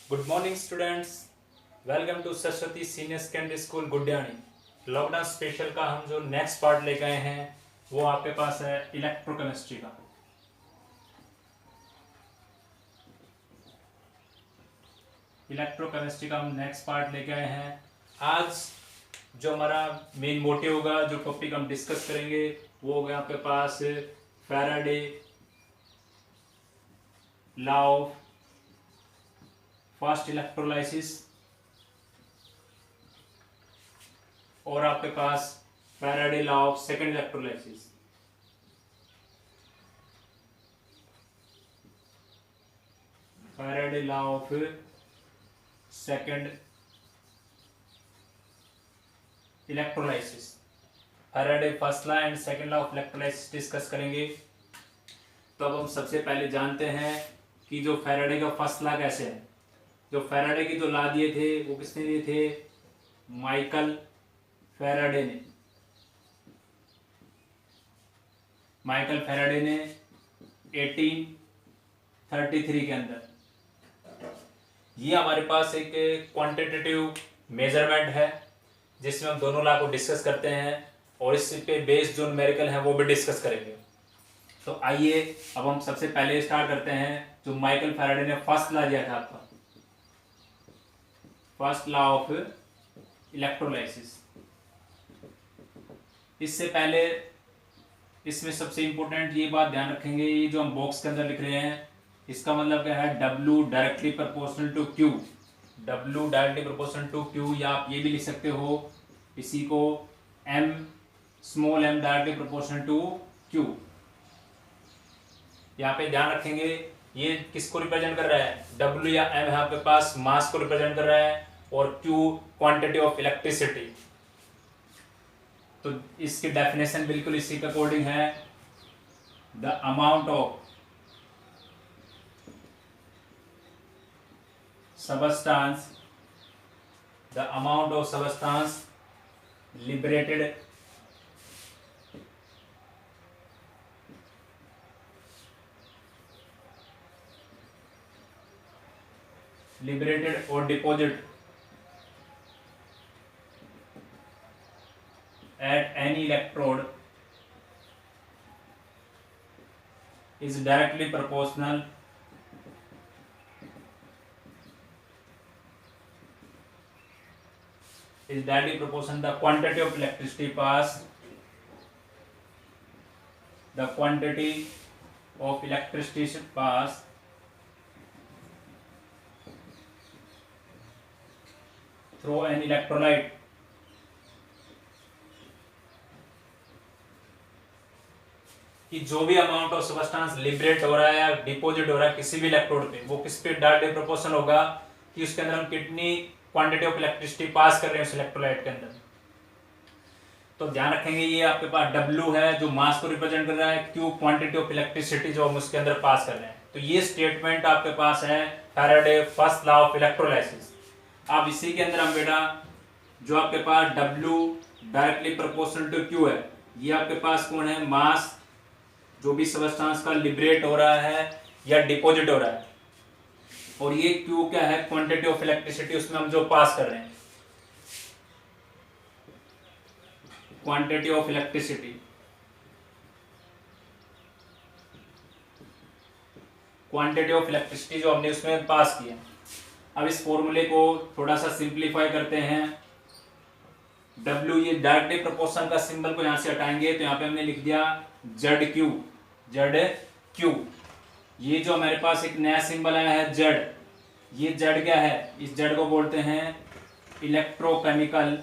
Good morning students. Welcome to Saraswati senior secondary school Gudiyani. Lockdown special का हम जो next part लेके आए हैं वो आपके पास है इलेक्ट्रोकेमिस्ट्री का। इलेक्ट्रोकेमिस्ट्री का हम नेक्स्ट पार्ट लेके आए हैं। आज जो हमारा मेन मोटिव होगा, जो टॉपिक हम डिस्कस करेंगे वो होगा आपके पास Faraday law of first electrolysis और आपके पास Faraday law of second electrolysis. Faraday law of second electrolysis, Faraday first law and second law of electrolysis discuss करेंगे। तो अब हम सबसे पहले जानते हैं कि जो फैराडे का फर्स्ट लॉ कैसे है। जो फैराडे की जो लॉ दिए थे वो किसने दिए थे? माइकल फैराडे ने। माइकल फैराडे ने 1833 के अंदर। ये हमारे पास एक क्वांटिटेटिव मेजरमेंट है जिसमें हम दोनों लॉ को डिस्कस करते हैं और इस पे बेस्ड जो न्यूमेरिकल है वो भी डिस्कस करेंगे। तो आइए अब हम सबसे पहले स्टार्ट करते हैं जो माइकल फैराडे ने फर्स्ट लॉ दिया था आपका, फर्स्ट लॉ ऑफ इलेक्ट्रोलाइसिस। इससे पहले इसमें सबसे इंपॉर्टेंट ये बात ध्यान रखेंगे, ये जो हम बॉक्स के अंदर लिख रहे हैं इसका मतलब क्या है? W directly proportional to Q। W directly proportional to Q, या आप ये भी लिख सकते हो इसी को M small m directly proportional to Q। यहाँ पे ध्यान रखेंगे ये किसको रिप्रेजेंट कर रहा है? W या M है आपके पास मास को रिप्रेजेंट कर रहा है और Q क्वांटिटी ऑफ इलेक्ट्रिसिटी। तो इसकी डेफिनेशन बिल्कुल इसी के अकॉर्डिंग है, the amount of substance, the amount of substance liberated or deposit at any electrode is directly proportional the quantity of electricity passed, the quantity of electricity passed through an electrolyte कि जो भी amount of substance liberate हो रहा है या deposit हो रहा है किसी भी इलेक्ट्रोड पे, वो किस पे डायरेक्टली प्रोपोर्शनल होगा कि उसके अंदर हम कितनी क्वांटिटी ऑफ इलेक्ट्रिसिटी पास कर रहे हैं उस इलेक्ट्रोलाइट के अंदर। तो ध्यान रखेंगे ये आपके पास W है जो मास को रिप्रेजेंट कर रहा है, Q क्वांटिटी ऑफ इलेक्ट्रिसिटी जो हम उसके अंदर पास कर रहे हैं। तो ये स्टेटमेंट आपके पास है Faraday first law of electrolysis. अब इसी के अंदर हम बेटा जो आपके पास W directly proportional to Q है, ये आपके पास कौन है? मास जो भी सबस्टेंस का लिबरेट हो रहा है या डिपॉजिट हो रहा है, और ये Q क्या है? क्वांटिटी ऑफ इलेक्ट्रिसिटी उसमें हम जो पास कर रहे हैं, quantity of electricity. Quantity of electricity जो हमने उसमें पास किया। अब इस फॉर्मूले को थोड़ा सा सिंप्लीफाई करते हैं। W ये डायरेक्टली प्रोपोर्शन का सिंबल को यहां से हटाएंगे तो यहां पे हमने लिख दिया ZQ। ये जो हमारे पास एक नया सिंबल आया है Z, ये Z क्या है? इस Z को बोलते हैं electrochemical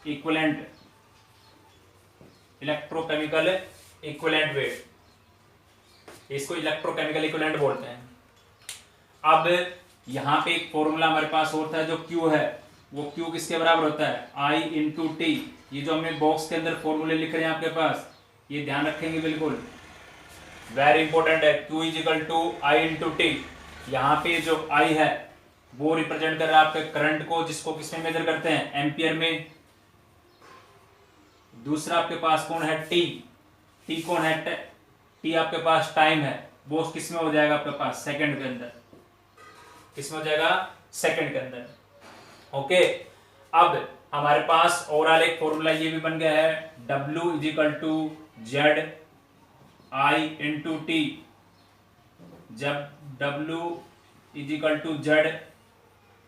equivalent, electrochemical equivalent weight, इसको इलेक्ट्रोकेमिकल इक्विवेलेंट बोलते हैं। अब यहाँ पे एक फॉर्मूला हमारे पास होता है जो Q है, वो Q किसके बराबर होता है? I into T. ये जो हमने बॉक्स के अंदर फॉर्मूले लिख रहे हैं आपके पास, ये ध्यान रखेंगे बिल्कुल, वेरी इंपॉर्टेंट है। Q is equal to I into T. यहाँ पे जो I है वो रिप्रेजेंट कर रहा है आपके करंट को, जिसको किसमें मेजर करते हैं? एम्पियर में। दूसरा आपके पास कौन है? टी कौन है? टी आपके पास टाइम है। वो किस में हो जाएगा आपके पास, सेकंड के अंदर, किस में हो जाएगा, सेकंड के अंदर। ओके, अब हमारे पास ओवरऑल एक फॉर्मूला ये भी बन गया है, W is equal to Z I into T. जब W is equal to Z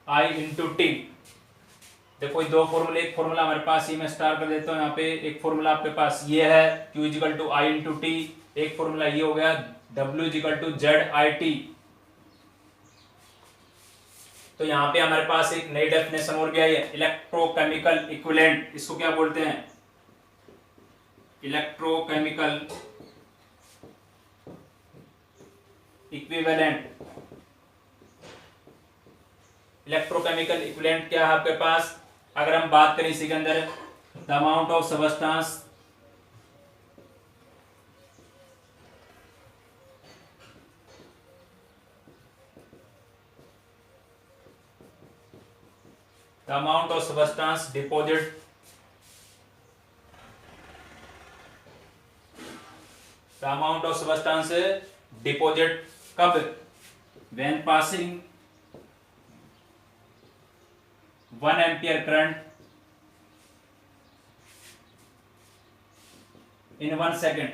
I into T, देखो ये दो फॉर्मूले, एक फॉर्मूला हमारे पास, ये मैं स्टार कर देता हूँ यहाँ पे, एक फॉर्मूला आपके पास ये है Q is equal to I into T, एक फॉर्मूला ये हो गया W is equal to Z I T. तो यहाँ पे हमारे पास एक नई डेफिनेशन और क्या है, इलेक्ट्रोकेमिकल इक्विवेलेंट, इसको क्या बोलते हैं, इलेक्ट्रोकेमिकल इक्विवेलेंट। इलेक्ट्रोकेमिकल इक्विवेलेंट क्या है आपके पास, अगर हम बात करें इसी के अंदर, the amount of substance the amount of substance deposit कब, when passing 1 ampere current in 1 second,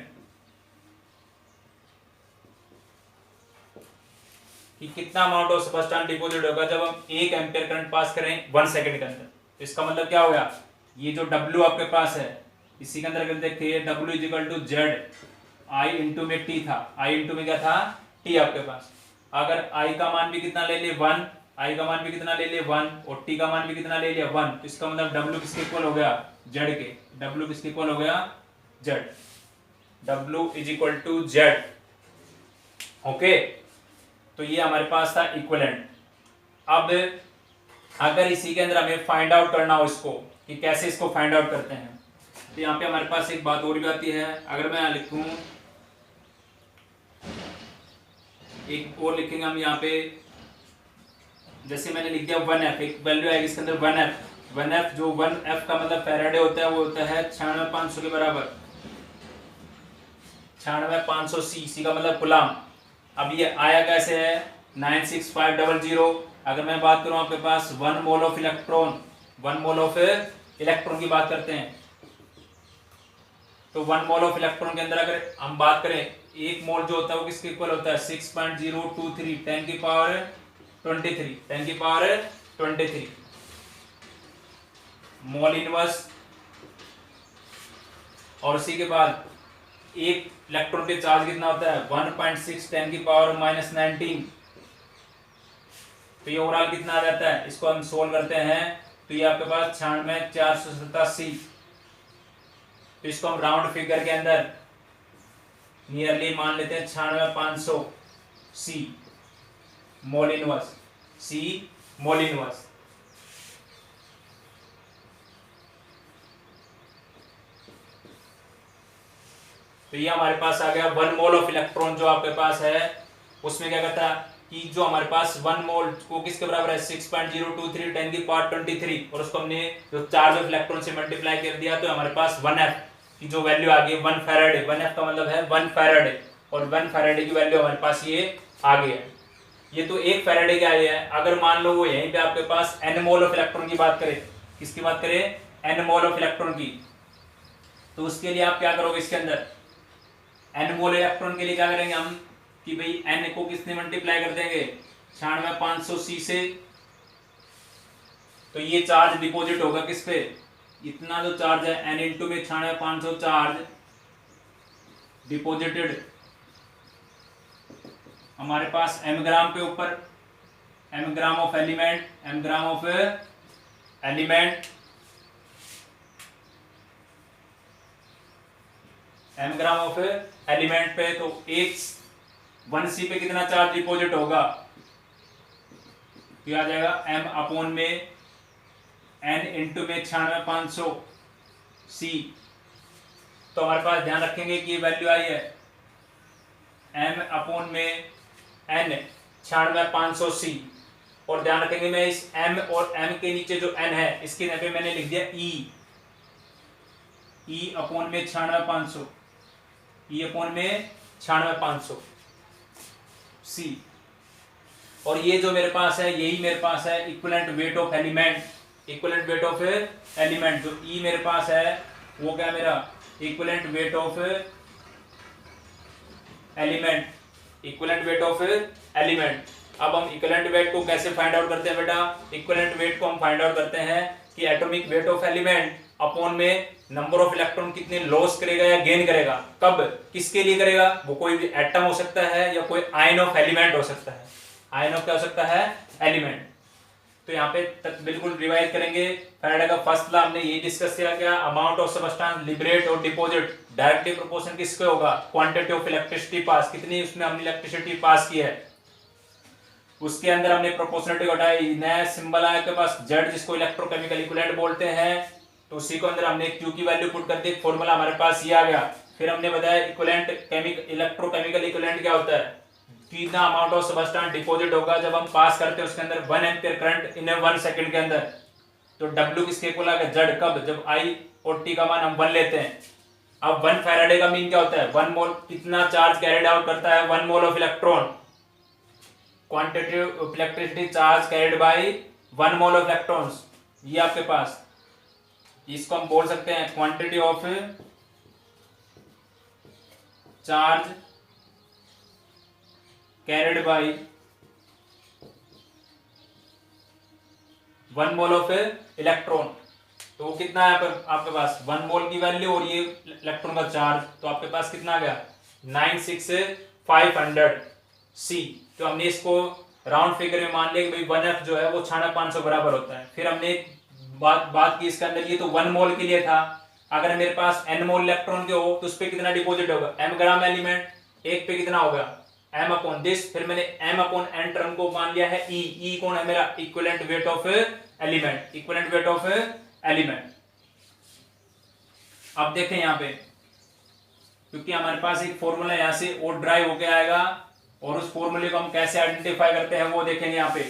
कि कितना अमाउंट ऑफ सबस्टेंस डिपॉजिट होगा जब हम 1 एम्पियर करंट पास करें 1 सेकंड के अंदर। तो इसका मतलब क्या होगा, ये जो W आपके पास है, इसी के अंदर अगर देखिए W is equal to Z I into में टी था, आई इंटू में क्या था, टी आपके पास। अगर I का मान भी कितना ले लिए 1, I का मान भी कितना ले लिए 1, और T का मान भी कितना ले लिया 1, तो इसका मतलब W किसके इक्वल हो गया, Z के, W किसके इक्वल हो गया, Z, W is equal to Z। Okay, तो ये हमारे पास था इक्विवेलेंट। अब अगर इसी के अंदर हमें फाइंड आउट करना हो इसको, कि कैसे इसको फाइंड आउट करते हैं, तो यहाँ पे हमारे पास एक बात और भी आती है। अगर मैं लिखूं, एक और लिखेंगे हम यहाँ पे, जैसे मैंने लिख दिया 1F, एक वैल्यू आएगी इसके अंदर 1F। 1F जो 1F का मतलब फैराडे होता है, वो होता है 96500 के बराबर, 96500 सी का मतलब गुलाम। अब ये आया कैसे है, 96500। अगर मैं बात करूं आपके पास 1 mole of electron, 1 mole of electron की बात करते हैं, तो 1 मोल ऑफ इलेक्ट्रॉन के अंदर अगर हम बात करें, 1 मोल जो होता है वो किसके इक्वल होता है, 6.023 10 की पावर 23, 10 की पावर 23 मोल इनवर्स। और उसी के बाद एक इलेक्ट्रॉन पे चार्ज कितना होता है, 1.6 10 की पावर -19। तो ये ओवरऑल कितना आ जाता है, इसको हम सोल्व करते हैं, तो ये आपके पास 96487। तो इसको हम राउंड फिगर के अंदर नियरली मान लेते हैं 96500 सी मोल इनवर्स, सी मोल इनवर्स। तो ये हमारे पास आ गया 1 मोल ऑफ इलेक्ट्रॉन जो आपके पास है, उसमें क्या कहता है कि जो हमारे पास 1 मोल को किसके बराबर है, 6.023 10 की पावर 23, और उसको हमने जो चार्ज ऑफ इलेक्ट्रॉन से मल्टीप्लाई कर दिया, तो हमारे पास 1F की जो वैल्यू आ गई 1 फैराडे। 1F का मतलब है 1 फैराडे, और 1 फैराडे की वैल्यू हमारे पास ये आ गई है। ये तो 1 फैराडे के आई है। अगर मान लो वो यहीं पे आपके पास n मोल ऑफ इलेक्ट्रॉन की बात करें, किसकी बात करें, n मोल ऑफ इलेक्ट्रॉन की, तो उसके लिए आप क्या करोगे, इसके अंदर n मोल इलेक्ट्रॉन के लिए क्या करेंगे हम, कि भाई n को किसने मल्टीप्लाई कर देंगे 96500 सी से, तो ये चार्ज डिपॉजिट होगा किस पे, इतना जो चार्ज है n इंटू में 96500 चार्ज डिपॉजिटेड हमारे पास m ग्राम पे ऊपर, m gram of element, m gram of element, m gram of element पे, तो एक 1C पे कितना चार्ज डिपॉजिट होगा, तो आ जाएगा m अपॉन में n इंटू में 96500 C। तो हमारे पास ध्यान रखेंगे कि ये वैल्यू आई है m अपॉन में n 96500 C, और ध्यान रखेंगे मैं इस m और m के नीचे जो n है इसके जगह पे मैंने लिख दिया e अपॉन में 96500, e अपॉन में 96500। सी। और ये जो मेरे पास है यही मेरे पास है equivalent weight of element, equivalent weight of element. जो ई मेरे पास है वो क्या मेरा equivalent weight of element, equivalent weight of element. अब हम इक्विवेलेंट वेट को कैसे फाइंड आउट करते हैं बेटा? इक्विवेलेंट वेट को हम फाइंड आउट करते हैं कि atomic weight of element upon में नंबर ऑफ इलेक्ट्रॉन कितने लॉस करेगा या गेन करेगा, कब, किसके लिए करेगा? वो कोई भी एटम हो सकता है या कोई आयन ऑफ एलिमेंट हो सकता है। आयन ऑफ क्या हो सकता है? एलिमेंट। तो यहाँ पे तक बिल्कुल रिवाइज करेंगे। फैराडे का फर्स्ट लॉ हमने ये डिस्कस किया, क्या अमाउंट ऑफ सब्सटेंस लिबरेट और डिपॉजिट डायरेक्टली प्रोपोर्शन किसके होगा? क्वांटिटी ऑफ इलेक्ट्रिसिटी पास, कितनी उसमें हमने इलेक्ट्रिसिटी पास की है। उसके अंदर हमने प्रोपोर्शनलिटी घटाई, नया सिंबल आया आपके पास जेड, जिसको इलेक्ट्रोकेमिकल इक्विवेलेंट बोलते हैं। तो उसी को अंदर हमने क्यू की वैल्यू पुट कर दी, फॉर्मूला हमारे पास ये आ गया। फिर हमने बताया इक्विवेलेंट केमिकल इलेक्ट्रोकेमिकल इक्विवेलेंट क्या होता है, कितना अमाउंट ऑफ सब्सटेंस डिपॉजिट होगा जब हम पास करते हैं उसके अंदर 1 एम्पीयर करंट इन 1 सेकंड के अंदर। तो W किसके इक्वल आ गया? जेड। कब? जब I और T का मान हम 1 लेते हैं। अब 1 फैराडे का मीन क्या होता है? 1 मोल कितना चार्ज कैरिड आउट करता है? 1 mole of electron. Quantity of electricity charge carried by 1 mole of electrons. ये आपके पास, इसको हम बोल सकते हैं quantity of charge carried by 1 mole of electron. तो वो कितना है आपके पास? 1 मोल की वैल्यू और ये इलेक्ट्रॉन का चार्ज, तो आपके पास कितना आ गया? 96500 सी। तो हमने इसको राउंड फिगर में मान लिया कि भाई 1F जो है वो 9500 बराबर होता है। फिर हमने बात की इसके अंदर, ये तो 1 मोल के लिए था। अगर मेरे पास n मोल इलेक्ट्रॉन के हो तो उस पर कितना डिपॉजिट होगा? m ग्राम एलिमेंट, एक पे कितना होगा? m upon this. फिर मैंने m अपॉन n टर्म को मान लिया है e। e कौन है मेरा? Equivalent weight of element, equivalent weight of element. अब देखें यहाँ पे, क्योंकि हमारे पास एक फॉर्मूला यहाँ से और ड्राइव होके आएगा, और उस फॉर्मूले को हम कैसे आइडेंटिफाई करते हैं वो देखेंगे यहाँ पे।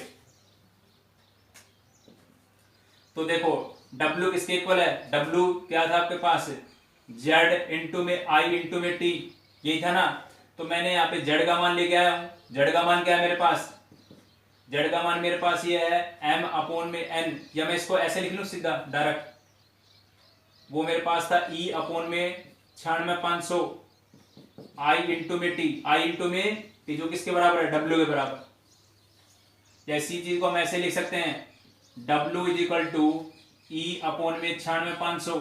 तो देखो W किसके इक्वल है? W क्या था आपके पास? Z इंटू में I इंटू में T, यही था ना। तो मैंने यहाँ पे Z का मान लेके आया हूं। Z का मान क्या है मेरे पास? Z का मान मेरे पास ये है M अपॉन में N, या मैं इसको ऐसे लिख लूं सीधा डायरेक्ट। वो मेरे पास था E अपॉन में 96500 I इंटू में T, I इंटू में T जो किसके बराबर है? W के बराबर। या इसी चीज को हम ऐसे लिख सकते हैं W is equal to E upon में 96500,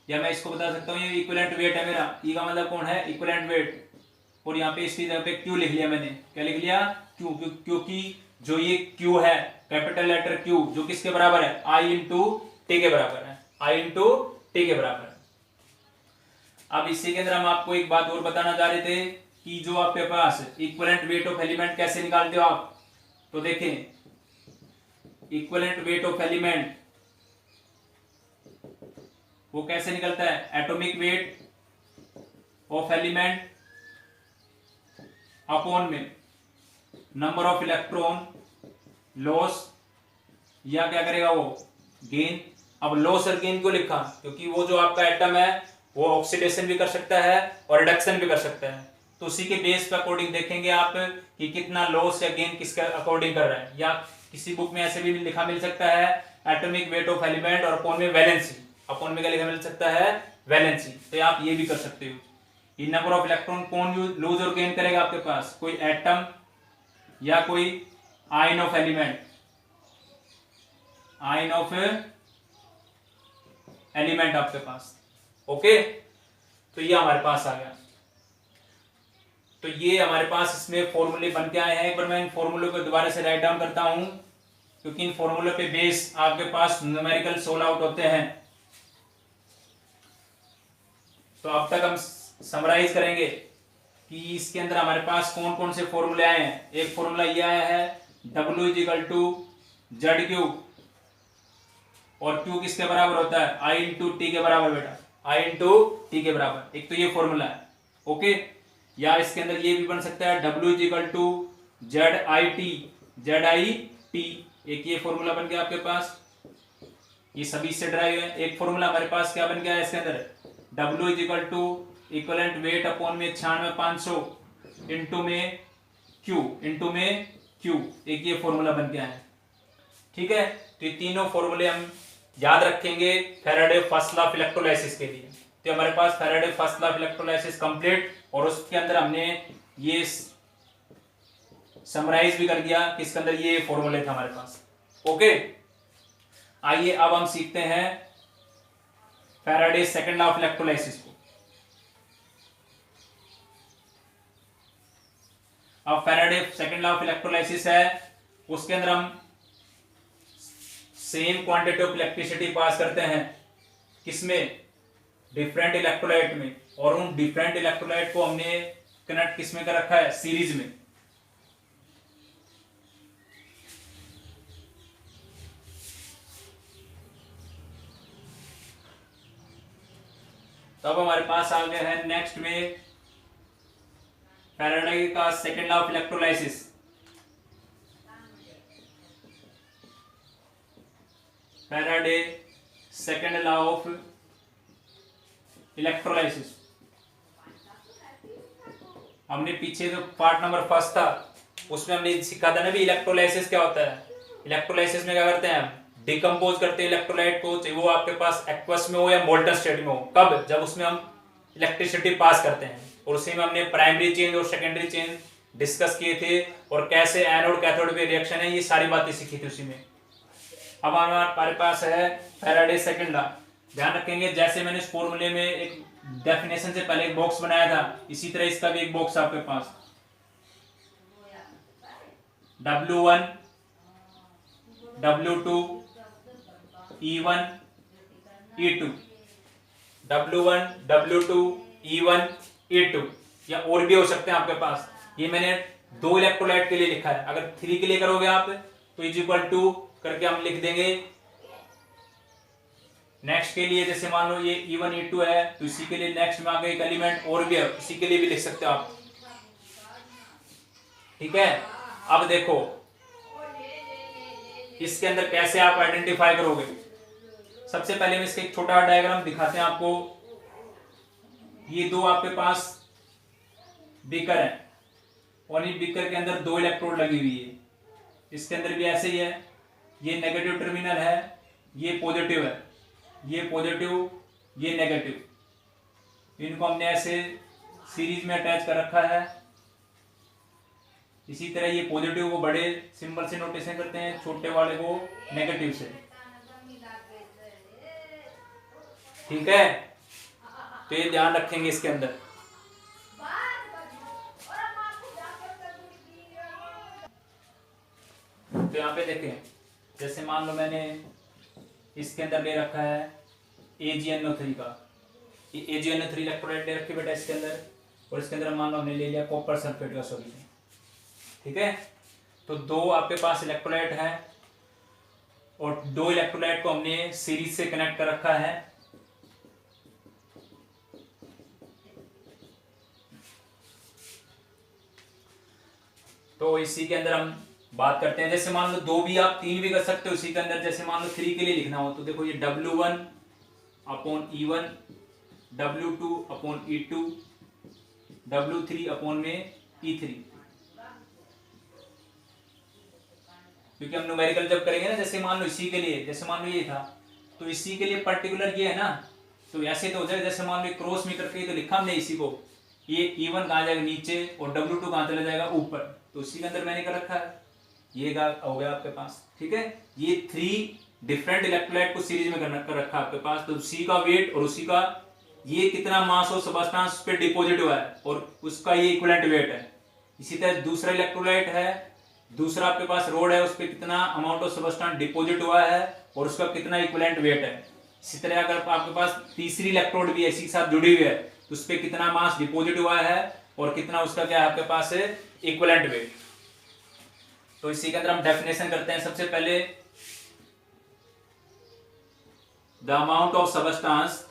या मैं इसको बता सकता हूँ ये इक्विवेलेंट वेट है मेरा। E का मतलब कौन है? Equivalent weight. और यहाँ पे इसकी जगह पे Q लिख लिया मैंने। क्या लिख लिया? Q, क्योंकि जो ये Q है कैपिटल लेटर Q जो किसके बराबर है? I इंटू T के बराबर है, I इंटू T के बराबर है। अब इसी के अंदर हम आपको एक बात और बताना चाह रहे थे कि जो आपके पास इक्विवेलेंट वेट ऑफ एलिमेंट कैसे निकालते हो आप। तो देखें इक्विवेलेंट वेट ऑफ एलिमेंट वो कैसे निकलता है? Atomic weight of element upon में नंबर ऑफ इलेक्ट्रॉन लॉस, या क्या करेगा वो? गेन। अब लॉस और गेन क्यों लिखा? क्योंकि वो जो आपका एटम है वो ऑक्सीडेशन भी कर सकता है और रिडक्शन भी कर सकता है। तो उसी के बेस पे अकॉर्डिंग देखेंगे आप कि कितना लॉस या गेन किसका अकॉर्डिंग कर रहा है। या किसी बुक में ऐसे भी लिखा मिल सकता है एटॉमिक वेट ऑफ एलिमेंट और अपॉन में वैलेंसी, अपॉन में क्या लिखा मिल सकता है? वैलेंसी। तो आप ये भी कर सकते हो। ये नंबर ऑफ इलेक्ट्रॉन कौन लूज और गेन करेगा आपके पास? कोई एटम या कोई ion of element, ion of element आपके पास। ओके, तो ये हमारे पास आ गया। तो ये हमारे पास इसमें फॉर्मूले बन के आए हैं। एक बार मैं इन फॉर्मूले को दोबारा से राइट डाउन करता हूं, क्योंकि इन फॉर्मूले पे बेस आपके पास न्यूमेरिकल सोल्व आउट होते हैं। तो अब तक हम समराइज करेंगे कि इसके अंदर हमारे पास कौन कौन से फॉर्मूले आए हैं। एक फॉर्मूला ये आया है W is equal to Z cube, और Q किसके बराबर होता है? I इंटू टी के बराबर बेटा, I इंटू टी के बराबर। एक तो ये फॉर्मूला है। ओके, या इसके अंदर ये भी बन सकता है W is equal to Z I T, एक ये फॉर्मूला बन गया आपके पास। ये सभी से ड्राइव है। एक फॉर्मूला हमारे पास क्या बन गया है इसके अंदर? W is equal to equivalent weight upon में 96500 इंटू में क्यू इंटू में क्यू, एक ये फॉर्मूला बन गया है। ठीक है, तो ये तीनों फॉर्मूले हम याद रखेंगे Faraday first law of electrolysis के लिए। तो हमारे पास Faraday first law of electrolysis complete, और उसके अंदर हमने ये समराइज भी कर दिया कि इसके अंदर ये फॉर्मूले थे हमारे पास। ओके, आइए अब हम सीखते हैं Faraday second law of electrolysis को। अब Faraday second law of electrolysis है, उसके अंदर हम same quantity of electricity pass करते हैं, किसमें, डिफरेंट इलेक्ट्रोलाइट में, और उन डिफरेंट इलेक्ट्रोलाइट को हमने कनेक्ट किसमें कर रखा है, सीरीज में। तो अब हमारे पास आ गया है नेक्स्ट में फैराडे का second law of electrolysis. Faraday second law of electrolysis, हमने पीछे जो पार्ट नंबर फर्स्ट था उसमें हमने सीखा था ना भी इलेक्ट्रोलाइसिस क्या होता है। इलेक्ट्रोलाइसिस में क्या करते हैं, हम डिकम्पोज करते हैं इलेक्ट्रोलाइट को, चाहे वो आपके पास एक्वस में हो या मोल्टन स्टेट में हो। कब, जब उसमें हम इलेक्ट्रिसिटी पास करते हैं। और उसी में हमने प्राइमरी चेंज और सेकेंडरी चेंज डिस्कस किए थे, और कैसे एनोड कैथोड पे रिएक्शन है, ये सारी बातें सीखी थी उसी में। अब हमारे पास है फैराडे सेकंड लॉ। ध्यान रखेंगे, जैसे मैंने इस फॉर्मूले में एक डेफिनेशन से पहले एक बॉक्स बनाया था, इसी तरह इसका भी एक बॉक्स आपके पास, W1 W2 E1 E2, W1 W2 E1 E2, या और भी हो सकते हैं आपके पास। ये मैंने 2 इलेक्ट्रोलाइट के लिए लिखा है, अगर 3 के लिए करोगे आप तो इज इक्वल टू करके हम लिख देंगे। नेक्स्ट के लिए जैसे मान लो ये E1 E2 है, तो इसी के लिए नेक्स्ट में आगे एक एलिमेंट और भी है, इसी के लिए भी लिख सकते हो आप। ठीक है, अब देखो इसके अंदर कैसे आप आइडेंटिफाई करोगे। सबसे पहले मैं इसका एक छोटा डायग्राम दिखाते हैं आपको। ये 2 आपके पास बीकर है, और ये बीकर के अंदर 2 इलेक्ट्रोड लगी हुई है। इसके अंदर भी ऐसे ही है, ये नेगेटिव टर्मिनल है, ये पॉजिटिव है, ये पॉजिटिव, ये नेगेटिव। इनको हमने ऐसे सीरीज में अटैच कर रखा है। इसी तरह ये पॉजिटिव को बड़े सिंबल से नोटेशन करते हैं, छोटे वाले को नेगेटिव से। ठीक है, तो ये ध्यान रखेंगे इसके अंदर। तो यहाँ पे देखें, जैसे मान लो मैंने इसके अंदर ले रखा है AgNO3 का, ये AgNO3 इलेक्ट्रोलाइट ले रखी बेटा इसके अंदर, और इसके अंदर मान लो हमने ले लिया कॉपर सल्फेट का सॉल्यूशन। ठीक है, तो 2 आपके पास इलेक्ट्रोलाइट है, और 2 इलेक्ट्रोलाइट को हमने सीरीज से कनेक्ट कर रखा है। तो इसी के अंदर हम बात करते हैं, जैसे मान लो 2 भी आप 3 भी कर सकते हो इसी के अंदर। जैसे मान लो 3 के लिए लिखना हो तो देखो ये W1 upon E1, W2 upon E2, W3 upon में E3। क्योंकि हम न्यूमेरिकल जब करेंगे ना, जैसे मान लो इसी के लिए, जैसे मान लो ये था, तो इसी के लिए पर्टिकुलर ये है ना, तो ऐसे तो हो जाएगा। जैसे मान लो क्रॉस में करके तो लिखा हमने इसी को, ये E1 कहाँ जाएगा नीचे, और W2 कहाँ चला जाएगा ऊपर, तो इसी के अंदर मैंने कर रखा है। ये हो गया आपके पास। ठीक है, ये 3 डिफरेंट इलेक्ट्रोलाइट को सीरीज में कर रखा है आपके पास। तो सी का वेट और उसी का ये कितना मास और सबस्टेंस पे डिपॉजिट हुआ है, और उसका ये इक्विवेलेंट वेट है। इसी तरह दूसरा इलेक्ट्रोलाइट है, दूसरा आपके पास रोड है, उस पर कितना अमाउंट ऑफ सबस्टेंस डिपॉजिट हुआ है, और उसका कितना इक्विवेलेंट वेट है। इसी तरह अगर आपके पास तीसरी इलेक्ट्रोड भी इसी के साथ जुड़ी हुई है, तो उस पर कितना मास डिपॉजिट हुआ है, और कितना उसका क्या है आपके पास है इक्विवेलेंट वेट। तो इसी के अंदर हम डेफिनेशन करते हैं। सबसे पहले the amount of substance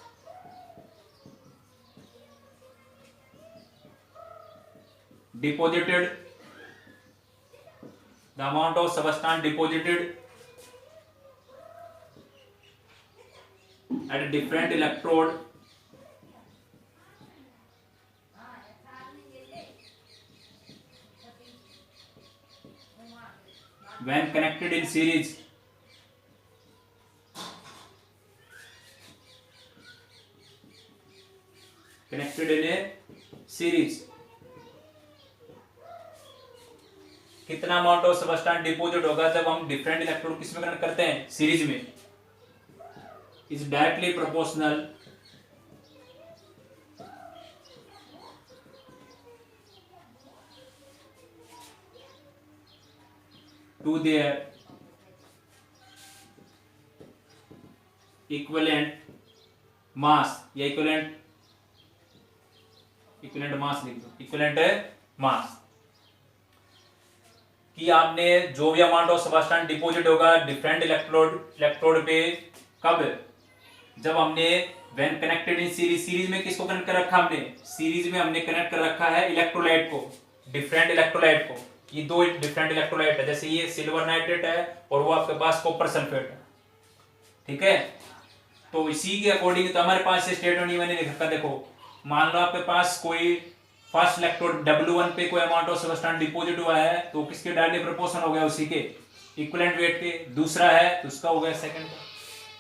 deposited, the amount of substance deposited at a different electrode series, connected in A series, कितना अमाउंट ऑफ सबस्टेंस डिपॉजिट होगा जब हम डिफरेंट इलेक्ट्रोड किसमें कनेक्ट करते हैं, सीरीज में, is directly proportional to their equivalent mass, या equivalent मास लिख दो, इक्विवेलेंट मास, कि आपने जो भी अमाउंट ऑफ सबस्टेंस डिपॉजिट होगा डिफरेंट इलेक्ट्रोड पे, कब, जब हमने when connected in series, series में किसको कनेक्ट कर रखा हमने, सीरीज में हमने कनेक्ट कर रखा है इलेक्ट्रोलाइट को, डिफरेंट इलेक्ट्रोलाइट को, ये दो डिफरेंट इलेक्ट्रोलाइट है, जैसे ये सिल्वर नाइट्रेट है और वो आपके पास कॉपर सल्फेट है, ठीक है। तो इसी के अकॉर्डिंग तो हमारे पास स्टेटमेंट मैंने लिख रखा, देखो मान लो आपके पास कोई फर्स्ट इलेक्ट्रोड W1 पे कोई अमाउंट ऑफ सबस्टेंस डिपॉजिट हुआ है तो किसके डायरेक्टली प्रोपोर्शन हो गया, उसी के इक्विवेलेंट वेट के, दूसरा है तो उसका हो गया सेकंड का,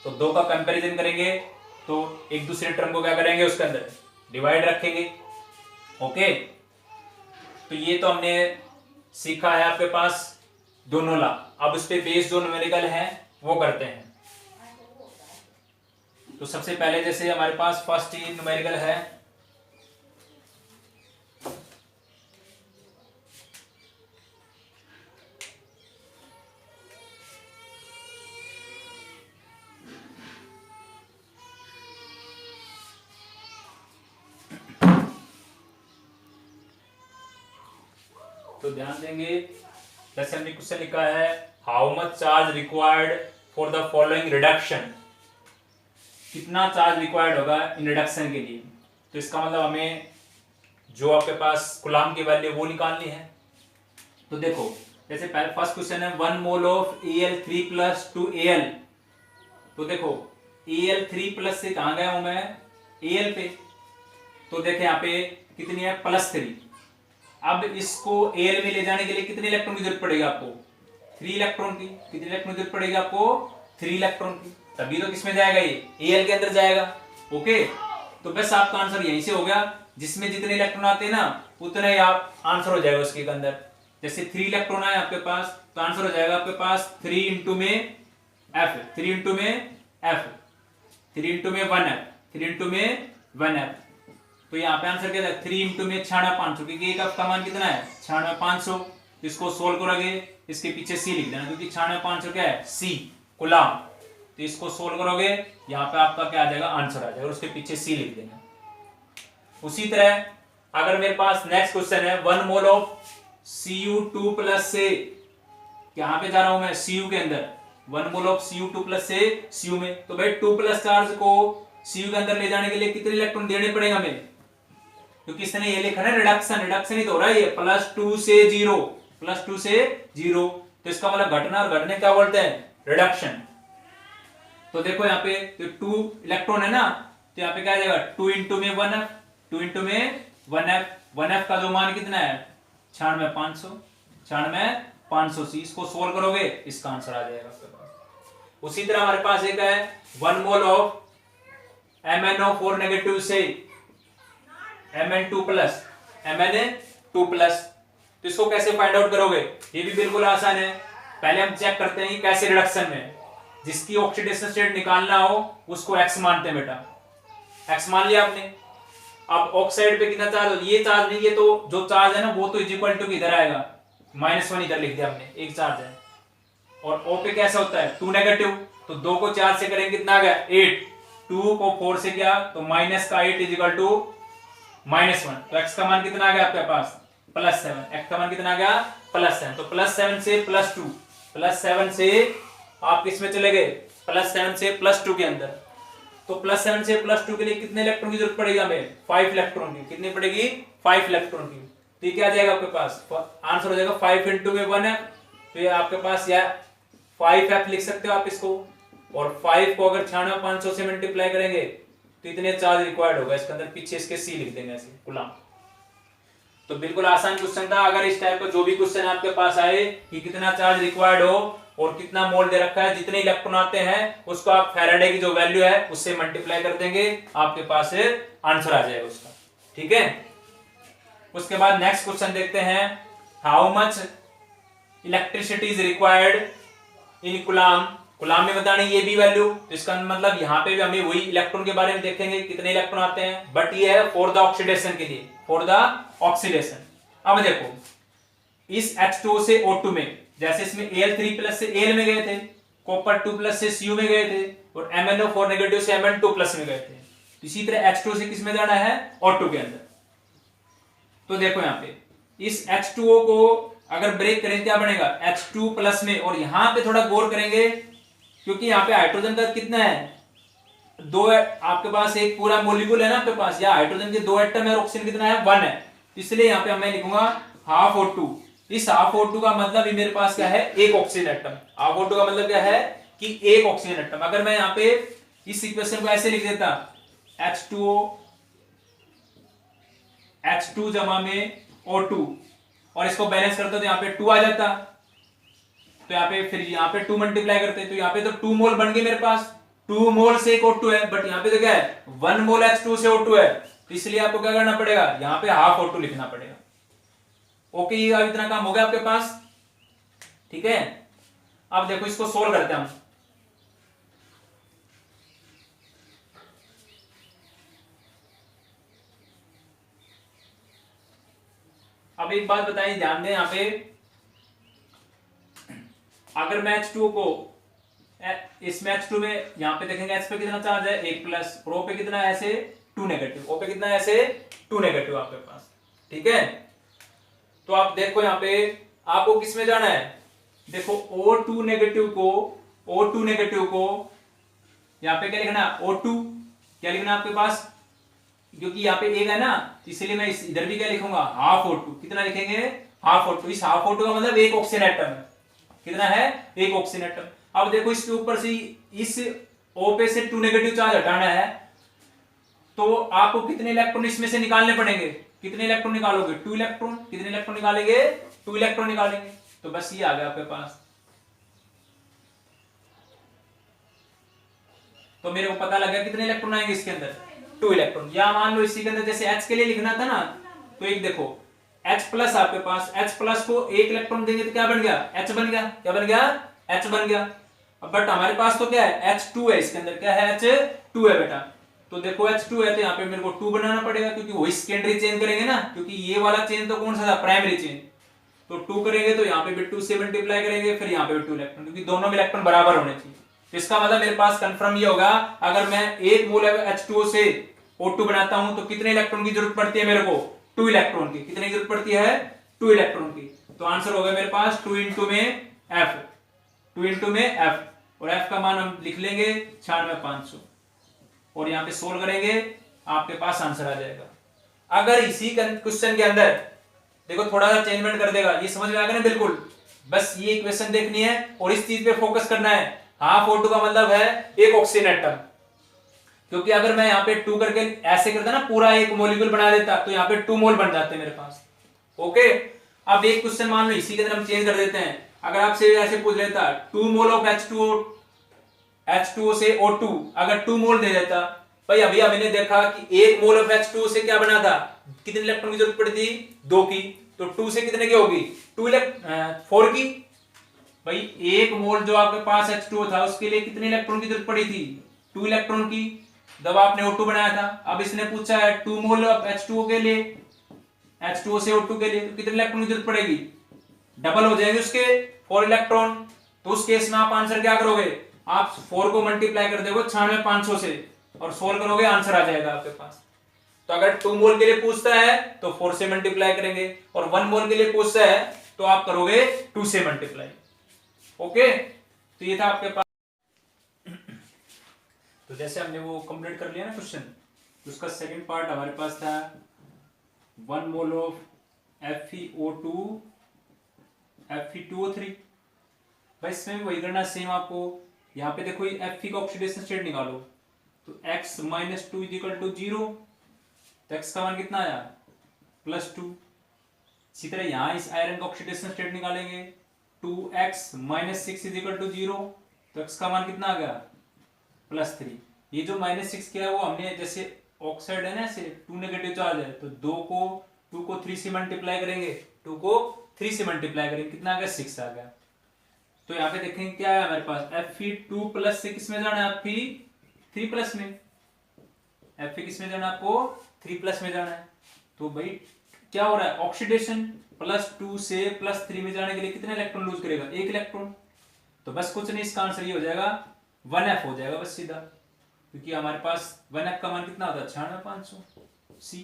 तो दो का कंपैरिजन करेंगे तो एक दूसरे टर्म को क्या करेंगे, उसके अंदर डिवाइड रखेंगे, ओके। तो ये तो हमने सीखा है आपके पास दोनों ला, अब उस पे बेस जो न्यूमेरिकल है वो करते हैं। तो सबसे पहले जैसे हमारे पास फर्स्ट ही न्यूमेरिकल है, तो ध्यान देंगे, जैसे हमने क्वेश्चन लिखा है how much charge required for the following reduction, कितना चार्ज रिक्वायर्ड होगा इन रिडक्शन के लिए, तो इसका मतलब हमें जो आपके पास कूलम्ब की वैल्यू वो निकालनी है। तो देखो जैसे पहले फर्स्ट क्वेश्चन है 1 mole of Al3 plus two Al, तो देखो Al3 प्लस से कहां गया हूं मैं, Al पे, तो देखे यहाँ पे कितनी है +3, अब इसको Al में ले जाने के लिए कितने इलेक्ट्रॉन की जरूरत पड़ेगी आपको, 3 इलेक्ट्रॉन की, कितने इलेक्ट्रॉन की जरूरत पड़ेगी आपको, 3 इलेक्ट्रॉन की, तभी तो किसमें जाएगा ये Al के अंदर जाएगा, ओके। तो बस आपका आंसर यहीं से हो गया, जिसमें जितने इलेक्ट्रॉन आते हैं ना उतना ही आप आंसर हो जाएगा उसके अंदर, जैसे 3 इलेक्ट्रॉन आए आपके पास तो आंसर हो जाएगा आपके पास 3 इंटू में F, 3 इंटू में F, 3 इंटू में 1F, 3 इंटू में 1F, तो यहाँ पे आंसर क्या है 3 इंटू में 96,500, क्योंकि एक का मान कितना है 96,500, तो इसको सोल्व करोगे इसके पीछे C लिख देना, क्योंकि 96,500 क्या है C कूलम्ब, तो इसको सोल्व करोगे यहाँ पे आपका क्या आ जाएगा आंसर आ जाएगा, उसके पीछे C लिख देना। उसी तरह अगर मेरे पास नेक्स्ट क्वेश्चन है 1 मोल ऑफ Cu2 प्लस से, यहाँ पे जा रहा हूं मैं Cu के अंदर, 1 मोल ऑफ Cu2 प्लस से Cu में, तो भाई 2 प्लस चार्ज को Cu के अंदर ले जाने के लिए कितने इलेक्ट्रॉन देने पड़ेगा हमें, क्योंकि इसने ये लिखा है रिडक्शन, रिडक्शन ही तो हो रहा है ये, +2 से 0, +2 से 0, तो इसका मतलब घटना और घटने क्या बोलते हैं, रिडक्शन। तो देखो यहाँ पे तो 2 इलेक्ट्रॉन है ना, तो यहाँ पे क्या आ जाएगा 2 इंटू में 1F, 2 इंटू में 1F, 1F का जो मान कितना है 96,500, 96,500 C, इसको सोल्व करोगे इसका आंसर आ जाएगा आपके पास। उसी तरह हमारे पास एक है 1 मोल ऑफ MnO4 नेगेटिव से Mn2 प्लस, Mn2 प्लस, तो इसको कैसे फाइंड आउट करोगे, ये भी बिल्कुल आसान है। पहले हम चेक करते हैं कि कैसे रिडक्शन में, जिसकी ऑक्सीडेशन स्टेट निकालना हो उसको X मानते हैं बेटा, X मान लिया आपने। अब ऑक्साइड पे कितना चार्ज, ये चार्ज नहीं, ये तो जो चार्ज है ना वो तो इज इक्वल टू इधर आएगा, -1 इधर लिख दिया हमने, एक चार्ज है, और O पे कैसा होता है 2 नेगेटिव, तो 2 को 4 से करेंगे कितना आ गया 8, 2 को 4 से किया तो -8 इज इक्वल टू -1, तो x का मान कितना आ गया आपके पास +7, x का मान कितना आ गया +7, तो +7 से +2, +7 से आप किस में चले गए, +7 से +2 के अंदर, तो +7 से +2 के लिए कितने इलेक्ट्रॉन की जरूरत पड़ेगी हमें, 5 इलेक्ट्रॉन की, कितनी पड़ेगी 5 इलेक्ट्रॉन की, तो ये क्या आ जाएगा आपके पास आंसर हो जाएगा 5 इंटू में 1F, तो ये आपके पास या 5F लिख सकते हो आप इसको, और 5 को अगर 96,500 से मल्टीप्लाई करेंगे तो इतने चार्ज रिक्वायर्ड होगा इसके अंदर, पीछे इसके C लिख देंगे ऐसे कूलम्ब। तो बिल्कुल आसान क्वेश्चन था, अगर इस टाइप का जो भी क्वेश्चन आपके पास आए कि कितना चार्ज रिक्वायर्ड हो और कितना मोल दे रखा है, जितने इलेक्ट्रॉन आते हैं उसको आप फैराडे की जो वैल्यू है उससे मल्टीप्लाई कर देंगे, आपके पास आंसर आ जाएगा उसका। ठीक है, उसके बाद नेक्स्ट क्वेश्चन देखते हैं, how much electricity is required in coulomb. Coulomb में बताने ये भी वैल्यू, तो इसका मतलब यहाँ पे भी हमें वही इलेक्ट्रॉन के बारे में देखेंगे कितने इलेक्ट्रॉन आते हैं, बट ये है फॉर द ऑक्सीडेशन के लिए, फॉर द ऑक्सीडेशन। अब देखो इस H2O से O2 में, जैसे इसमें Al3+ से Al में गए थे, कॉपर 2+ से Cu में गए थे, और MnO4 नेगेटिव से Mn2+ में गए थे, इसी तरह H2O से किस में जाना है, O2 के अंदर। तो देखो यहाँ पे इस H2O को अगर ब्रेक करें क्या बनेगा, H2+ में, और यहां पे थोड़ा गौर करेंगे क्योंकि यहाँ पे हाइड्रोजन का कितना है, दो है आपके पास, एक पूरा मॉलिक्यूल है ना आपके पास, या हाइड्रोजन के 2 एटम है और ऑक्सीजन कितना है, 1 है, इसलिए यहाँ पे मैं लिखूंगा हाफ O2। इस हाफ O2 का मतलब ही मेरे पास क्या है, एक ऑक्सीजन एटम। हाफ O2 का मतलब क्या है कि एक ऑक्सीजन एटम। अगर मैं यहाँ पे इस इक्वेशन को ऐसे लिख देता, H2O H2 जमा में O2, और इसको बैलेंस करते तो यहाँ पे 2 आ जाता, तो यहाँ पे फिर यहाँ पे 2 मल्टीप्लाई करते तो यहाँ पे तो 2 मोल बन गए मेरे पास, 2 मोल से एक O2 है, बट यहाँ पे तो क्या है 1 मोल H2 से O2 है, तो इसलिए आपको क्या करना पड़ेगा, यहाँ पे हाफ O2 लिखना पड़ेगा। ओके, ये अब इतना काम हो गया आपके पास। ठीक है, अब देखो इसको सोल्व करते हैं हम। अब एक बात बताइए, ध्यान दें, यहाँ पे अगर मैं H2 को इसमें H2 में यहाँ पे देखेंगे H पे कितना चार्ज है, 1+, और O पे कितना है ऐसे 2 नेगेटिव, O पे कितना है ऐसे 2 नेगेटिव आपके पास। ठीक है, तो आप देखो यहाँ पे आपको किस में जाना है, देखो O2 नेगेटिव को यहाँ पे क्या लिखना है, O2 क्या लिखना है आपके पास, क्योंकि यहाँ पे एक है ना, इसलिए मैं इधर भी क्या लिखूंगा, हाफ O2। कितना लिखेंगे, हाफ O2। इस हाफ O2 का मतलब एक ऑक्सीजन एटम है, कितना है, एक ऑक्सीजन एटम। अब देखो इसके ऊपर से इस O पे से 2 नेगेटिव चार्ज हटाना है, तो आपको कितने इलेक्ट्रॉन इसमें से निकालने पड़ेंगे, कितने इलेक्ट्रॉन निकालोगे, 2 इलेक्ट्रॉन। कितने इलेक्ट्रॉन निकालेंगे, 2 इलेक्ट्रॉन निकालेंगे, तो बस ये आ गया आपके पास। तो मेरे को पता लगा कितने इलेक्ट्रॉन आएंगे इसके अंदर, 2 इलेक्ट्रॉन। या मान लो इसी के अंदर जैसे H के लिए लिखना था ना, तो एक देखो H+ आपके पास, H+ को 1 इलेक्ट्रॉन देंगे तो क्या बन गया, H बन गया, क्या बन गया, H बन गया। बट हमारे पास तो क्या है, H2 है, इसके अंदर क्या है, H2 है बेटा। तो देखो H2 है तो यहाँ पे मेरे को 2 बनाना पड़ेगा, क्योंकि वही सेकेंडरी चेंज करेंगे ना, क्योंकि ये वाला चेंज तो कौन सा था, प्राइमरी चेंज। तो 2 करेंगे तो यहाँ पे भी 2 से मल्टीप्लाई करेंगे, फिर यहाँ पे भी 2 इलेक्ट्रॉन, क्योंकि दोनों में इलेक्ट्रॉन बराबर होने चाहिए। तो इसका मतलब मेरे पास कंफर्म ये होगा, अगर मैं 1 मोल H2O से O2 बनाता हूं तो कितने इलेक्ट्रॉन की जरूरत पड़ती है मेरे को, 2 इलेक्ट्रॉन की। कितने की जरूरत पड़ती है, 2 इलेक्ट्रॉन की। तो आंसर होगा मेरे पास 2 इंटू में F, 2 इंटू में F, और F का मान हम लिख लेंगे 96,500, और यहाँ पे सोल्व करेंगे, आपके पास आंसर आ जाएगा। अगर इसी क्वेश्चन के अंदर देखो थोड़ा सा चेंजमेंट कर देगा, ये समझ में आ गया ना, बिल्कुल बस ये इक्वेशन देखनी है और इस चीज पे फोकस करना है। हाफ O2 का मतलब है एक ऑक्सीजन एटम, क्योंकि अगर मैं यहाँ पे 2 करके ऐसे करता ना, पूरा एक मॉलिक्यूल बना देता, तो यहाँ पे 2 मोल बन जाते मेरे पास। ओके, अब एक क्वेश्चन मान लो इसी के अंदर हम चेंज कर देते हैं। अगर आपसे ऐसे पूछ लेता 2 मोल ऑफ H2O से O2, अगर 2 मोल दे देता, भाई अभी मैंने देखा कि 1 मोल ऑफ H2O से क्या बना था, कितने इलेक्ट्रॉन की जरूरत पड़ी थी, 2 की। तो 2 से कितने की होगी, 4 की। भाई 1 मोल जो आपके पास H2O था उसके लिए कितने इलेक्ट्रॉन की जरूरत पड़ी थी, 2 इलेक्ट्रॉन की, जब आपने O2 बनाया था। अब इसने पूछा है 2 मोल ऑफ H2O के लिए, H2O से O2 के लिए, तो कितने इलेक्ट्रॉन की जरूरत पड़ेगी, डबल हो जाएंगे उसके, 4 इलेक्ट्रॉन। तो उस केस में आप आंसर क्या करोगे, आप 4 को मल्टीप्लाई कर दोगे 96,500 से और सोल्व करोगे, आंसर आ जाएगा आपके पास। तो अगर 2 मोल के लिए पूछता है तो 4 से मल्टीप्लाई करेंगे, और 1 मोल के लिए पूछता है तो आप करोगे 2 से मल्टीप्लाई। ओके, तो ये था आपके पास। तो जैसे हमने वो कंप्लीट कर लिया ना क्वेश्चन, तो उसका सेकंड पार्ट हमारे पास था 1 मोल ऑफ FeO2 Fe2O3। भाई इसमें भी वही करना सेम आपको। यहाँ पे देखो Fe का ऑक्सीडेशन स्टेट निकालो, तो x - 2 = 0, तो x का मान कितना आया, +2। इसी तरह यहाँ इस आयरन का ऑक्सीडेशन स्टेट निकालेंगे, 2x minus 6 is equal to 0, तो x का मान कितना आ गया +3। ये जो -6 किया है वो हमने जैसे ऑक्साइड है ना, ऐसे 2 नेगेटिव चार्ज है तो 2 को 3 से मल्टीप्लाई करेंगे, 2 को 3 से मल्टीप्लाई करेंगे, कितना आ गया 6 आ गया। तो यहाँ पे देखेंगे क्या है हमारे पास, Fe2 प्लस से किस में जाना है, Fe3 प्लस में, Fe किस में जाना है आपको 3 प्लस में जाना है। तो भाई क्या हो रहा है, ऑक्सीडेशन, +2 से +3 में जाने के लिए कितने इलेक्ट्रॉन लूज करेगा, 1 इलेक्ट्रॉन। तो बस कुछ नहीं, इसका आंसर ये हो जाएगा 1f हो जाएगा बस सीधा, क्योंकि हमारे पास 1f का मान कितना होता है 96,500 सी।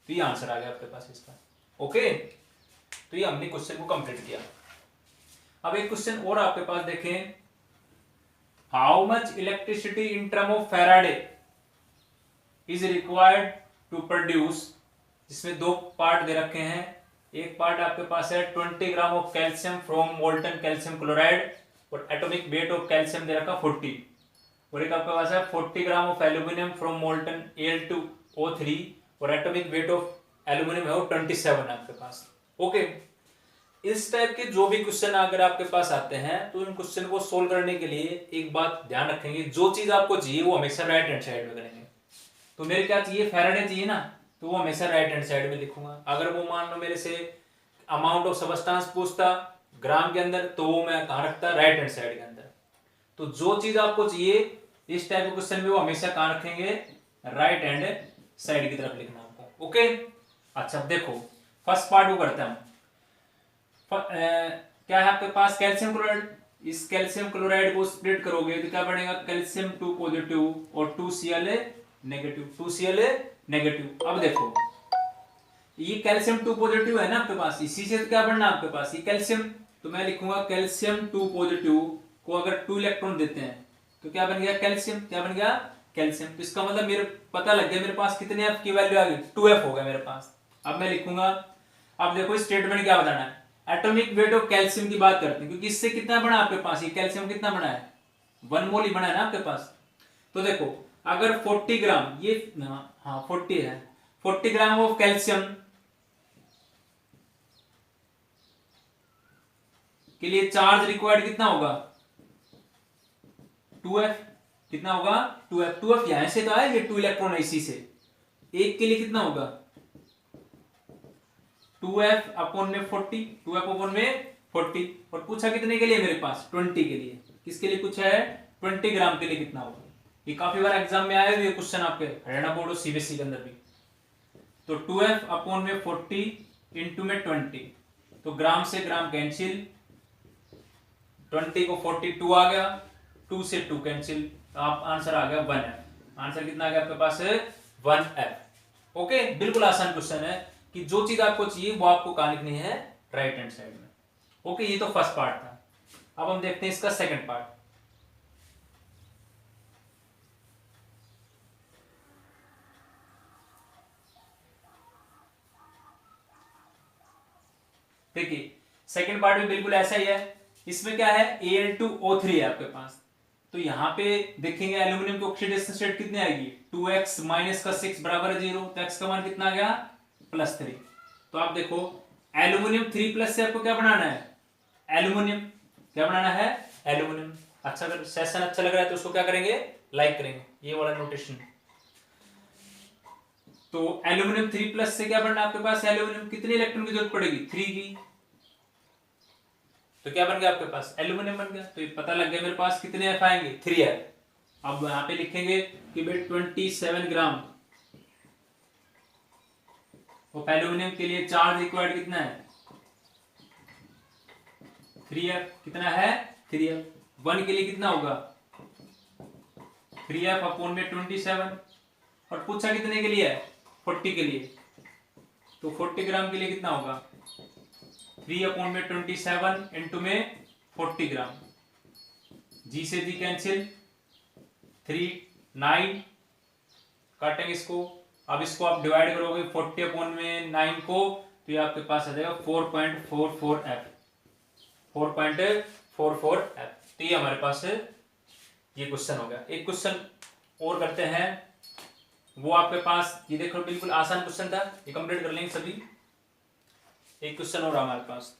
तो ये आंसर आ गया आपके पास इसका। ओके, तो ये हमने क्वेश्चन को कंप्लीट किया। अब एक क्वेश्चन और आपके पास देखें, how much electricity in term of Faraday is required to produce, इसमें 2 पार्ट दे रखे हैं। एक पार्ट आपके पास है 20 gram of calcium from molten calcium chloride, और एटॉमिक वेट ऑफ कैल्शियम दे रखा 40, और एक आपके पास है 40 gram of aluminium from molten Al2O3, और एटॉमिक वेट ऑफ एल्यूमिनियम है वो 27 है आपके पास। ओके, इस टाइप के जो भी क्वेश्चन अगर आपके पास आते हैं तो इन क्वेश्चन को सोल्व करने के लिए एक बात ध्यान रखेंगे, जो चीज आपको चाहिए वो हमेशा राइट हैंड साइड में करेंगे। तो मेरे क्या चाहिए, फैराडे चाहिए ना, तो वो हमेशा राइट हैंड साइड में लिखूंगा। अगर वो मान लो मेरे से अमाउंट ऑफ सबस्टेंस पूछता ग्राम के अंदर, तो वो मैं कहाँ रखता, राइट हैंड साइड के अंदर। तो जो चीज आपको चाहिए इस टाइप के क्वेश्चन में वो हमेशा कहाँ रखेंगे, राइट हैंड साइड की तरफ लिखना आपको। ओके, अच्छा देखो फर्स्ट पार्ट वो करते हैं हम। क्या है आपके पास, कैल्शियम क्लोराइड। इस कैल्शियम क्लोराइड को स्प्लिट करोगे तो क्या बनेगा, कैल्शियम 2 पॉजिटिव और 2Cl नेगेटिव, 2Cl नेगेटिव। अब देखो ये कैल्शियम 2 पॉजिटिव है ना आपके पास, इसी से क्या बनना आपके पास, ये कैल्शियम, तो मैं लिखूंगा कैल्शियम 2 पॉजिटिव को अगर 2 इलेक्ट्रॉन देते हैं तो क्या बन गया कैल्शियम, क्या बन गया कैल्शियम। तो इसका मतलब मेरे पता लग गया मेरे पास कितने F की वैल्यू आ गई, 2F हो गया मेरे पास। अब मैं लिखूंगा, अब देखो स्टेटमेंट क्या बताना है, एटॉमिक वेट ऑफ कैल्शियम की बात करते हैं, क्योंकि इससे कितना बना आपके पास, ये कैल्शियम कितना बना है 1 मोल ही बना है ना आपके पास। तो देखो अगर 40 ग्राम ये, हाँ 40 है, 40 ग्राम ऑफ कैल्शियम के लिए चार्ज रिक्वायर्ड कितना होगा 2F, कितना होगा 2F। 2F यहां से तो आया, ये 2 इलेक्ट्रॉन है इसी से, एक के लिए कितना होगा 2F अपॉन में 40, 2F अपॉन में 40, और पूछा कितने के लिए मेरे पास 20 के लिए, किसके लिए पूछा है 20 ग्राम के लिए कितना होगा। ये काफी बार एग्जाम में आया हुआ ये क्वेश्चन आपके हरियाणा बोर्ड और सीबीएसई के अंदर भी। तो 2F अपॉन में 40 इंटू में 20, तो ग्राम से ग्राम कैंसिल, 20 को 42 आ गया, 2 से 2 कैंसिल, तो आप आंसर आ गया 1F। आंसर कितना आ गया आपके पास है 1F। ओके, बिल्कुल आसान क्वेश्चन है कि जो चीज आपको चाहिए वो आपको कहां लिखनी है, राइट हैंड साइड में। ओके, ये तो फर्स्ट पार्ट था। अब हम देखते हैं इसका सेकंड पार्ट। देखिए सेकंड पार्ट भी बिल्कुल ऐसा ही है। इसमें क्या है Al2O3 है आपके पास, तो यहां पे देखेंगे एल्यूमिनियम की ऑक्सीडेशन स्टेट कितनी आएगी 2x माइनस का 6 बराबर 0, तो x का मान कितना आ गया +3। तो आप देखो एल्यूमिनियम 3+ से आपको क्या बनाना है, एल्यूमिनियम, क्या बनाना है एल्यूमिनियम। अच्छा, अगर सेशन अच्छा लग रहा है तो उसको क्या करेंगे, लाइक करेंगे, ये वाला नोटेशन। तो एल्यूमिनियम 3+ से क्या बनना आपके पास, एल्यूमिनियम कितने इलेक्ट्रॉन की जरूरत पड़ेगी 3 की, तो क्या बन गया आपके पास एल्यूमिनियम बन गया। तो ये पता लग गया मेरे पास कितने F आएंगे 3F। अब यहां पे लिखेंगे कि भाई 27 ग्राम और एल्यूमिनियम के लिए चार्ज रिक्वायर्ड कितना है 3F, कितना है 3F। 1 के लिए कितना होगा 3F अपॉन में 27, और पूछा कितने के लिए है 40 के लिए, तो 40 ग्राम के लिए कितना होगा 3 अपॉन में 27 इंटू में 40 ग्राम, जी से जी कैंसिल, 3 9 काटेंगे इसको। अब इसको आप डिवाइड करोगे 40 अपॉन में 9 को, तो ये आपके पास आ जाएगा 4.44F, 4.44F। तो ये हमारे पास ये क्वेश्चन हो गया। एक क्वेश्चन और करते हैं, वो आपके पास ये देखो बिल्कुल आसान क्वेश्चन था, ये कंप्लीट कर लेंगे सभी। एक क्वेश्चन और हमारे पास,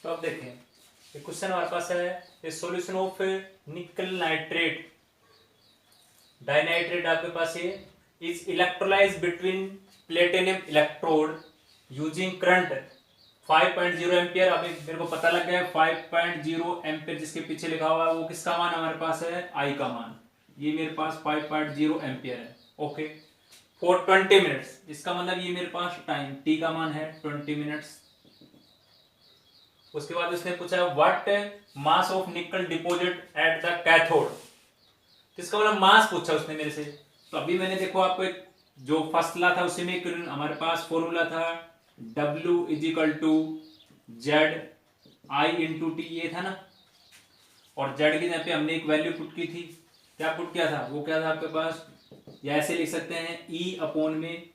तो अब देखें ये क्वेश्चन हमारे पास है, ये सॉल्यूशन ऑफ निकल नाइट्रेट डाइनाइट्रेट आपके पास ये is electrolyse between platinum electrode using current 5.0 ampere. अभी मेरे को पता लग गया 5.0 एम्पियर जिसके पीछे लिखा हुआ है वो किसका मान हमारे पास है, आई का मान। ये मेरे पास 5.0 एम्पियर है। ओके, फॉर 20 मिनट्स, इसका मतलब ये मेरे पास टाइम टी का मान है 20 मिनट्स। उसके बाद उसने पूछा व्हाट मास ऑफ निकल डिपॉजिट एट द कैथोड, इसका मतलब मास पूछा उसने मेरे से। तो अभी मैंने देखो आपको एक जो फर्स्ट ला था उसी में हमारे पास फॉर्मूला था W is equal to Z I into T, ये था ना। और जेड की जगह पे हमने एक वैल्यू पुट की थी, क्या पुट किया था, वो क्या था आपके पास, या ऐसे लिख सकते हैं ई अपॉन में,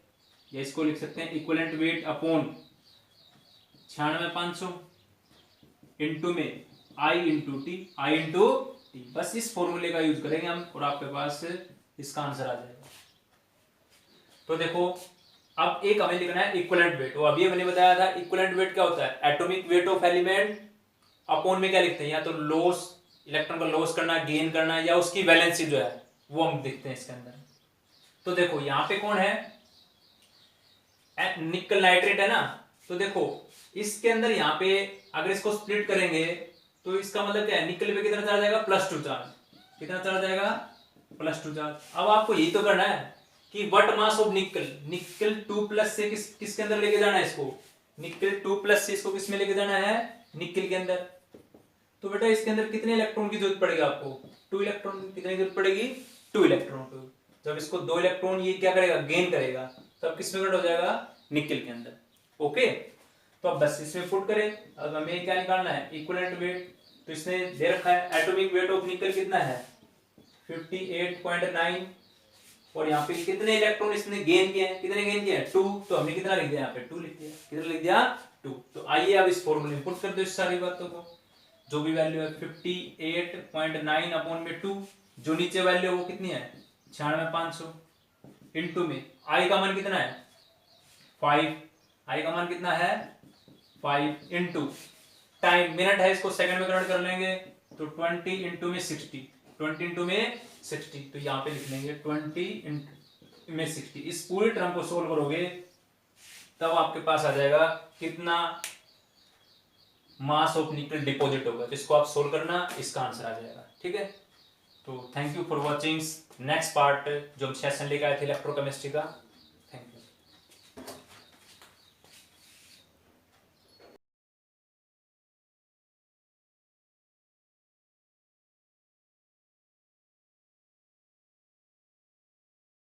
या इसको लिख सकते हैं इक्विवेलेंट वेट अपॉन 96,500 इंटू में आई इंटू टी, आई इंटू टी। बस इस फॉर्मूले का यूज करेंगे हम और आपके पास इसका आंसर आ जाएगा। तो देखो अब एक हमें लिखना है इक्विवेलेंट वेट। तो अभी मैंने बताया था इक्विवेलेंट वेट क्या होता है, atomic weight of element upon में क्या लिखते हैं, या तो लॉस, इलेक्ट्रॉन का लॉस करना, गेन करना, या उसकी वैलेंसी जो है वो हम देखते हैं इसके अंदर। तो देखो यहाँ पे कौन है, निकल नाइट्रेट है ना। तो देखो इसके अंदर यहाँ पे अगर इसको स्प्लिट करेंगे तो इसका मतलब क्या है, निकल पे कितना चला जाएगा, +2 चार्ज, कितना चला जाएगा, +2 चार्ज। अब आपको यही तो करना है कि व्हाट मास ऑफ निकल, निकल 2+ से किसके अंदर लेके जाना है इसको, निकल 2+ से इसको किस में लेके जाना है, निकल के अंदर। तो बेटा इसके अंदर कितने इलेक्ट्रॉन की जरूरत पड़ेगी आपको, 2 इलेक्ट्रॉन की। कितनी जरूरत पड़ेगी, 2 इलेक्ट्रॉन की। जब इसको 2 इलेक्ट्रॉन ये क्या करेगा, गेन करेगा, तब किस में कन्वर्ट हो जाएगा, निकल के अंदर। ओके, तो अब बस इसमें पुट करें। अब हमें क्या निकालना है, इक्विवेलेंट वेट। तो इसने दे रखा है एटॉमिक वेट ऑफ निकल कितना है 58.9, और यहाँ पे कितने इलेक्ट्रॉन इसने गेन किए हैं, कितने गेन किए हैं, 2। तो हमने कितना लिख दिया यहाँ पे, 2 लिख दिया, कितना लिख दिया, 2। तो आइए अब इस फॉर्मूले में पुट कर दो इस सारी बातों को। जो भी वैल्यू है 58.9 अपॉन में 2, जो नीचे वैल्यू है वो कितनी है 96,500 इंटू में आई का मान कितना है 5, आई का मान कितना है 5 इंटू टाइम, मिनट है इसको सेकंड में कन्वर्ट कर लेंगे तो 20 इंटू में 60, 20 इंटू में 60। तो यहाँ पे लिख लेंगे 20 इंटू में 60। इस पूरी टर्म को सोल्व करोगे तब आपके पास आ जाएगा कितना मास ऑफ निकल डिपॉजिट होगा। इसको आप सोल्व करना, इसका आंसर आ जाएगा। ठीक है, तो thank you for watching. Next part जो हम सेशन लेकर आए थे इलेक्ट्रोकेमिस्ट्री का,